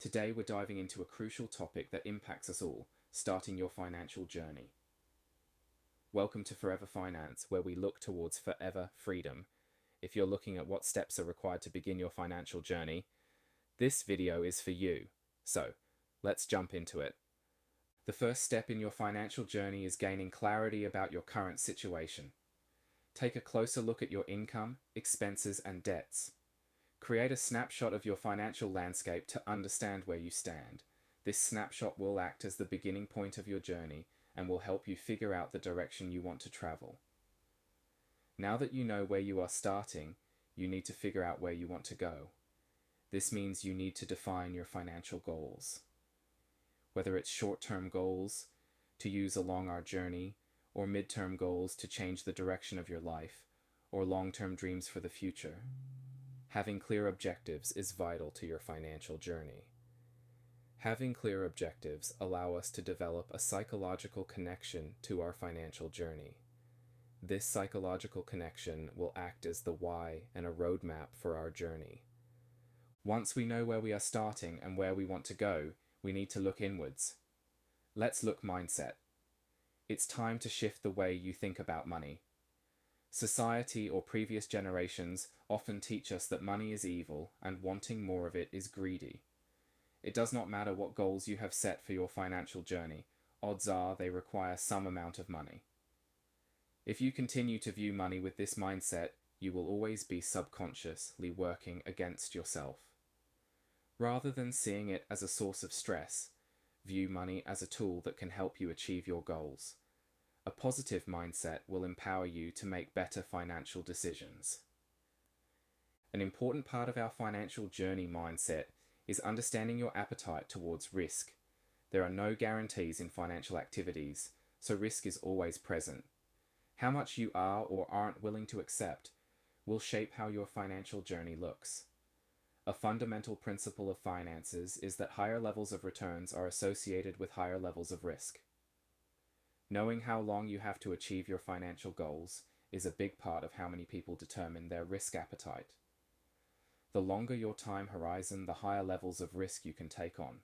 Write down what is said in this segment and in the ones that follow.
Today we're diving into a crucial topic that impacts us all, starting your financial journey. Welcome to Forever Finance, where we look towards forever freedom. If you're looking at what steps are required to begin your financial journey, this video is for you. So, let's jump into it. The first step in your financial journey is gaining clarity about your current situation. Take a closer look at your income, expenses, and debts. Create a snapshot of your financial landscape to understand where you stand. This snapshot will act as the beginning point of your journey and will help you figure out the direction you want to travel. Now that you know where you are starting, you need to figure out where you want to go. This means you need to define your financial goals. Whether it's short-term goals to use along our journey, or mid-term goals to change the direction of your life, or long-term dreams for the future. Having clear objectives is vital to your financial journey. Having clear objectives allow us to develop a psychological connection to our financial journey. This psychological connection will act as the why and a roadmap for our journey. Once we know where we are starting and where we want to go, we need to look inwards. Let's look mindset. It's time to shift the way you think about money. Society or previous generations often teach us that money is evil and wanting more of it is greedy. It does not matter what goals you have set for your financial journey, odds are they require some amount of money. If you continue to view money with this mindset, you will always be subconsciously working against yourself. Rather than seeing it as a source of stress, view money as a tool that can help you achieve your goals. A positive mindset will empower you to make better financial decisions. An important part of our financial journey mindset is understanding your appetite towards risk. There are no guarantees in financial activities, so risk is always present. How much you are or aren't willing to accept will shape how your financial journey looks. A fundamental principle of finances is that higher levels of returns are associated with higher levels of risk. Knowing how long you have to achieve your financial goals is a big part of how many people determine their risk appetite. The longer your time horizon, the higher levels of risk you can take on.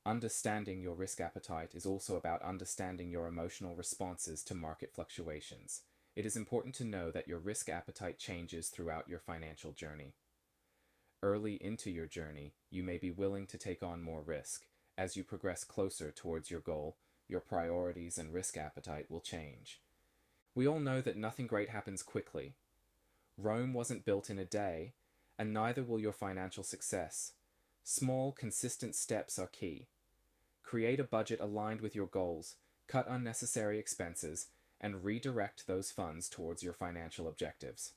Understanding your risk appetite is also about understanding your emotional responses to market fluctuations. It is important to know that your risk appetite changes throughout your financial journey. Early into your journey, you may be willing to take on more risk. As you progress closer towards your goal, your priorities and risk appetite will change. We all know that nothing great happens quickly. Rome wasn't built in a day, and neither will your financial success. Small, consistent steps are key. Create a budget aligned with your goals, cut unnecessary expenses, and redirect those funds towards your financial objectives.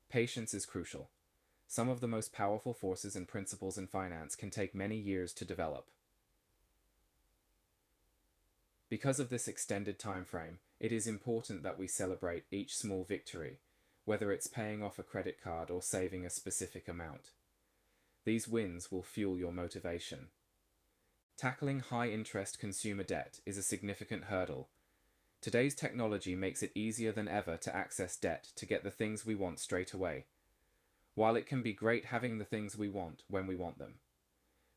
Patience is crucial. Some of the most powerful forces and principles in finance can take many years to develop. Because of this extended time frame, it is important that we celebrate each small victory, whether it's paying off a credit card or saving a specific amount. These wins will fuel your motivation. Tackling high-interest consumer debt is a significant hurdle. Today's technology makes it easier than ever to access debt to get the things we want straight away. While it can be great having the things we want when we want them,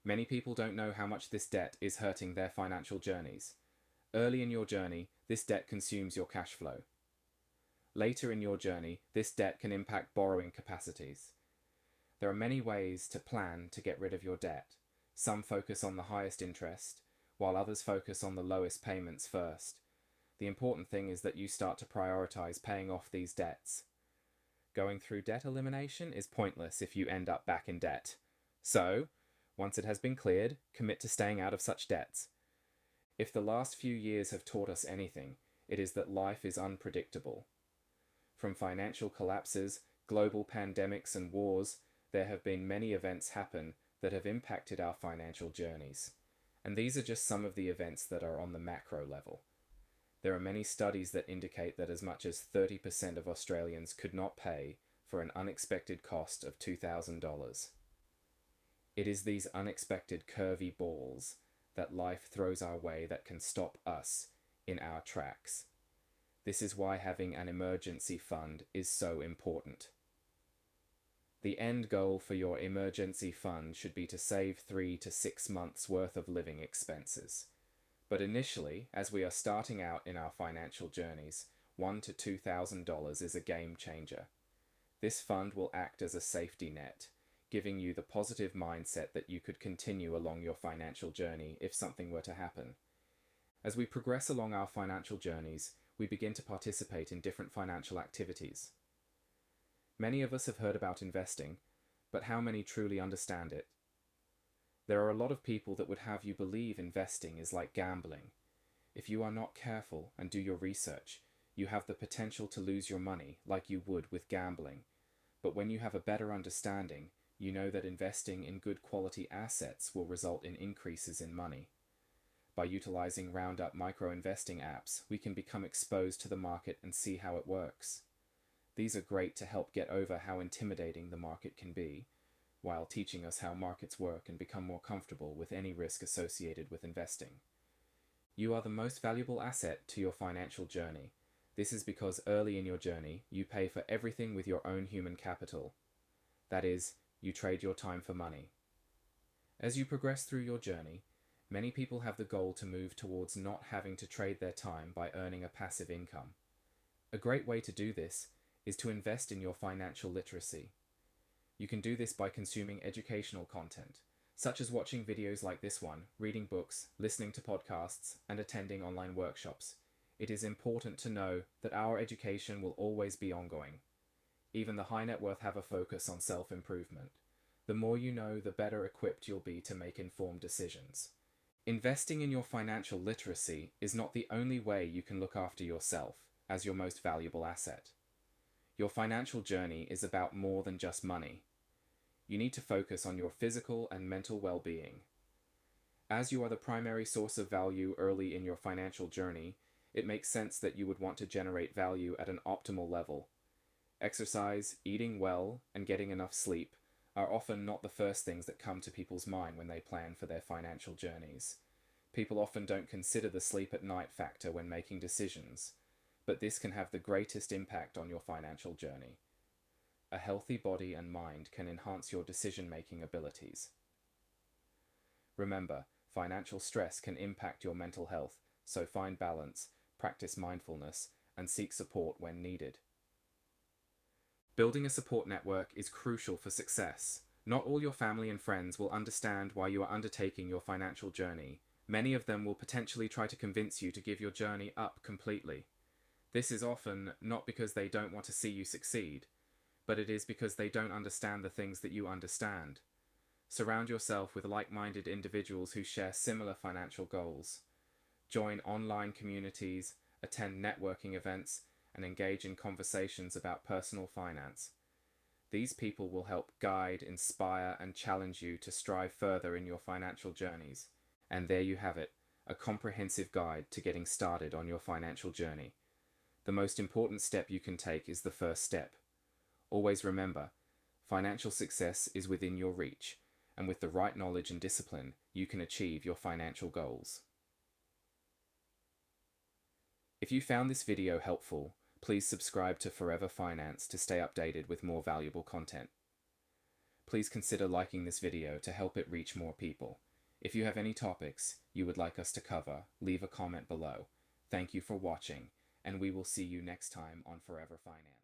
many people don't know how much this debt is hurting their financial journeys. Early in your journey, this debt consumes your cash flow. Later in your journey, this debt can impact borrowing capacities. There are many ways to plan to get rid of your debt. Some focus on the highest interest, while others focus on the lowest payments first. The important thing is that you start to prioritize paying off these debts. Going through debt elimination is pointless if you end up back in debt. So, once it has been cleared, commit to staying out of such debts. If the last few years have taught us anything, it is that life is unpredictable. From financial collapses, global pandemics and wars, there have been many events happen that have impacted our financial journeys. And these are just some of the events that are on the macro level. There are many studies that indicate that as much as 30% of Australians could not pay for an unexpected cost of $2,000. It is these unexpected curvy balls that life throws our way that can stop us in our tracks. This is why having an emergency fund is so important. The end goal for your emergency fund should be to save 3 to 6 months worth of living expenses. But initially, as we are starting out in our financial journeys, $1,000 to $2,000 is a game changer. This fund will act as a safety net, giving you the positive mindset that you could continue along your financial journey if something were to happen. As we progress along our financial journeys, we begin to participate in different financial activities. Many of us have heard about investing, but how many truly understand it? There are a lot of people that would have you believe investing is like gambling. If you are not careful and do your research, you have the potential to lose your money like you would with gambling. But when you have a better understanding, you know that investing in good quality assets will result in increases in money. By utilizing Roundup micro-investing apps, we can become exposed to the market and see how it works. These are great to help get over how intimidating the market can be, while teaching us how markets work and become more comfortable with any risk associated with investing. You are the most valuable asset to your financial journey. This is because early in your journey, you pay for everything with your own human capital. That is, you trade your time for money. As you progress through your journey, many people have the goal to move towards not having to trade their time by earning a passive income. A great way to do this is to invest in your financial literacy. You can do this by consuming educational content, such as watching videos like this one, reading books, listening to podcasts, and attending online workshops. It is important to know that our education will always be ongoing. Even the high net worth have a focus on self-improvement. The more you know, the better equipped you'll be to make informed decisions. Investing in your financial literacy is not the only way you can look after yourself as your most valuable asset. Your financial journey is about more than just money. You need to focus on your physical and mental well-being. As you are the primary source of value early in your financial journey, it makes sense that you would want to generate value at an optimal level. Exercise, eating well, and getting enough sleep are often not the first things that come to people's mind when they plan for their financial journeys. People often don't consider the sleep at night factor when making decisions, but this can have the greatest impact on your financial journey. A healthy body and mind can enhance your decision-making abilities. Remember, financial stress can impact your mental health, so find balance, practice mindfulness, and seek support when needed. Building a support network is crucial for success. Not all your family and friends will understand why you are undertaking your financial journey. Many of them will potentially try to convince you to give your journey up completely. This is often not because they don't want to see you succeed, but it is because they don't understand the things that you understand. Surround yourself with like-minded individuals who share similar financial goals. Join online communities, attend networking events, and engage in conversations about personal finance. These people will help guide, inspire, and challenge you to strive further in your financial journeys. And there you have it, a comprehensive guide to getting started on your financial journey. The most important step you can take is the first step. Always remember, financial success is within your reach, and with the right knowledge and discipline, you can achieve your financial goals. If you found this video helpful, please subscribe to Forever Finance to stay updated with more valuable content. Please consider liking this video to help it reach more people. If you have any topics you would like us to cover, leave a comment below. Thank you for watching, and we will see you next time on Forever Finance.